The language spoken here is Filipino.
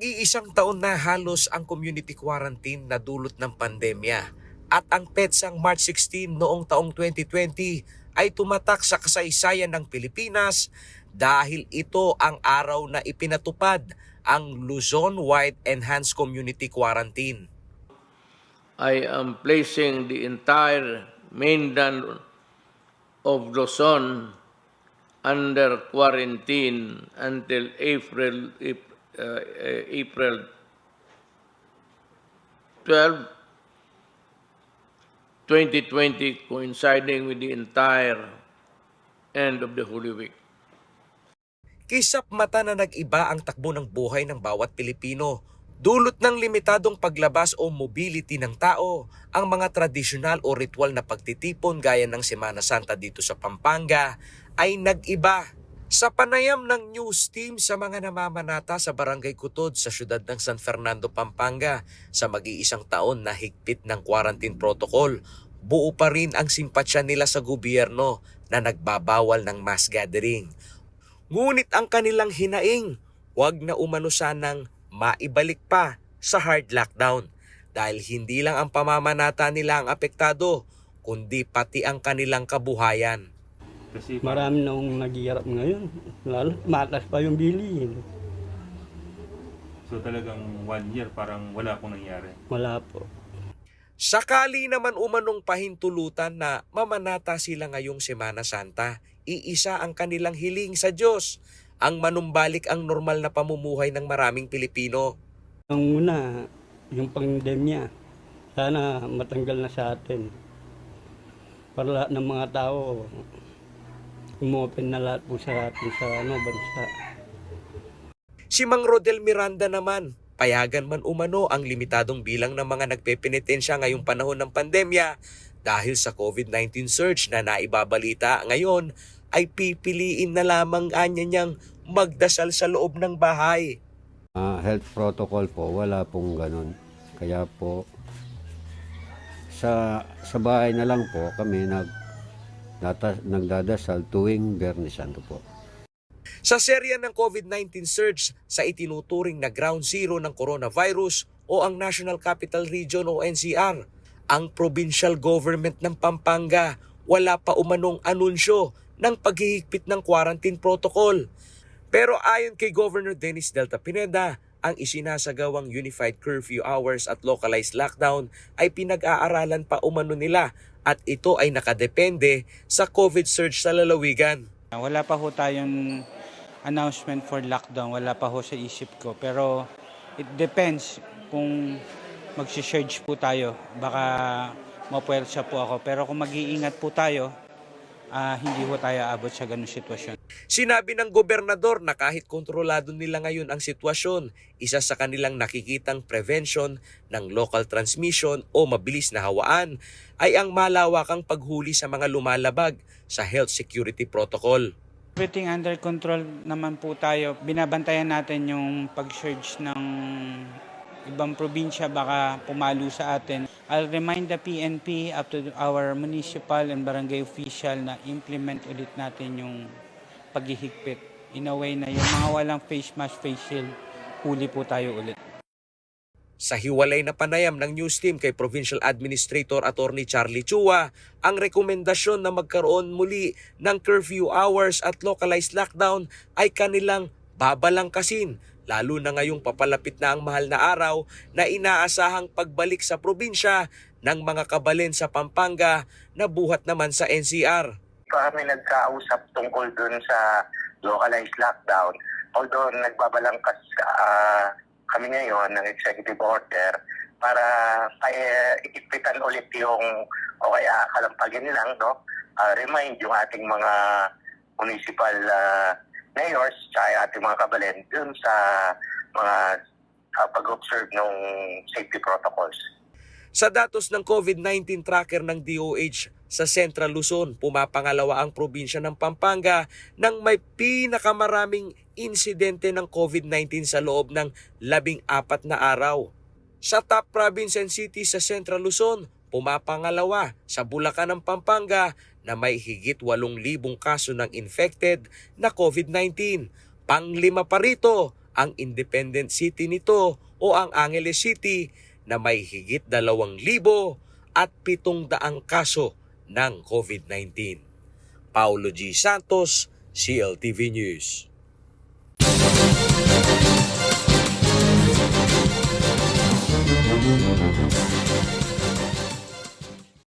Mag-iisang taon na halos ang community quarantine na dulot ng pandemya at ang petsang March 16 noong taong 2020 ay tumatak sa kasaysayan ng Pilipinas dahil ito ang araw na ipinatupad ang Luzon-wide Enhanced Community Quarantine. I am placing the entire mainland of Luzon under quarantine until April 12, 2020, coinciding with the entire end of the Holy Week. Kisap mata na nag-iba ang takbo ng buhay ng bawat Pilipino. Dulot ng limitadong paglabas o mobility ng tao, ang mga tradisyonal o ritual na pagtitipon gaya ng Semana Santa dito sa Pampanga ay nag-iba. Sa panayam ng news team sa mga namamanata sa Barangay Kutod sa siyudad ng San Fernando, Pampanga, sa mag-iisang taon na higpit ng quarantine protocol, buo pa rin ang simpatsya nila sa gobyerno na nagbabawal ng mass gathering. Ngunit ang kanilang hinaing, huwag na umano sanang maibalik pa sa hard lockdown dahil hindi lang ang pamamanata nila ang apektado, kundi pati ang kanilang kabuhayan. Kasi marami nang naghihirap ngayon, lalo matas pa yung bilihin. So talagang 1 year parang wala pong nangyari? Wala po. Sakali naman umanong pahintulutan na mamanata sila ngayong Semana Santa, iisa ang kanilang hiling sa Diyos, ang manumbalik ang normal na pamumuhay ng maraming Pilipino. Ang una, yung pandemya, sana matanggal na sa atin. Para lahat ng mga tao, umopen na lahat po sa atin sa bansa. Si Mang Rodel Miranda naman, payagan man umano ang limitadong bilang ng mga nagpepenitensya ngayong panahon ng pandemya dahil sa COVID-19 surge na naibabalita ngayon ay pipiliin na lamang anya niyang magdasal sa loob ng bahay. Health protocol po, wala pong ganun. Kaya po, sa bahay na lang po kami nagdadasal tuwing Biyernes Santo po. Sa serya ng COVID-19 surge sa itinuturing na ground zero ng coronavirus o ang National Capital Region o NCR, ang provincial government ng Pampanga wala pa umanong anunsyo ng paghihigpit ng quarantine protocol. Pero ayon kay Governor Dennis Delta Pineda, ang isinasagawang unified curfew hours at localized lockdown ay pinag-aaralan pa umano nila at ito ay nakadepende sa COVID surge sa lalawigan. Wala pa ho tayong announcement for lockdown, wala pa ho sa isip ko. Pero it depends kung magsi-surge po tayo. Baka mapuwersa po ako. Pero kung mag-iingat po tayo, hindi ho tayo abot sa ganung sitwasyon. Sinabi ng gobernador na kahit kontrolado nila ngayon ang sitwasyon, isa sa kanilang nakikitang prevention ng local transmission o mabilis na hawaan ay ang malawakang paghuli sa mga lumalabag sa health security protocol. Everything under control naman po tayo. Binabantayan natin yung pag-surge ng ibang probinsya baka pumalo sa atin. I'll remind the PNP up to our municipal and barangay official na implement ulit natin yung paghihigpit. In a way na yung mga walang face mask, face shield, huli po tayo ulit. Sa hiwalay na panayam ng news team kay Provincial Administrator Attorney Charlie Chua, ang rekomendasyon na magkaroon muli ng curfew hours at localized lockdown ay kanilang babalangkasin, lalo na ngayong papalapit na ang mahal na araw na inaasahang pagbalik sa probinsya ng mga kabalen sa Pampanga na buhat naman sa NCR. Kami nagkausap tungkol dun sa localized lockdown, although nagbabalangkas kami ngayon ng executive order para ikipitan ulit yung o kaya kalampagin lang, no? Remind yung ating mga municipal mayors at ating mga kabalen dun sa mga pag-observe ng safety protocols. Sa datos ng COVID-19 tracker ng DOH sa Central Luzon, pumapangalawa ang probinsya ng Pampanga nang may pinakamaraming insidente ng COVID-19 sa loob ng 14 na araw. Sa top province and cities sa Central Luzon, pumapangalawa sa Bulacan ng Pampanga na may higit 8,000 kaso ng infected na COVID-19. Panglima pa rito ang Independent City nito o ang Angeles City na may higit 2,000 at 700 kaso ng COVID-19. Paulo G. Santos, CLTV News.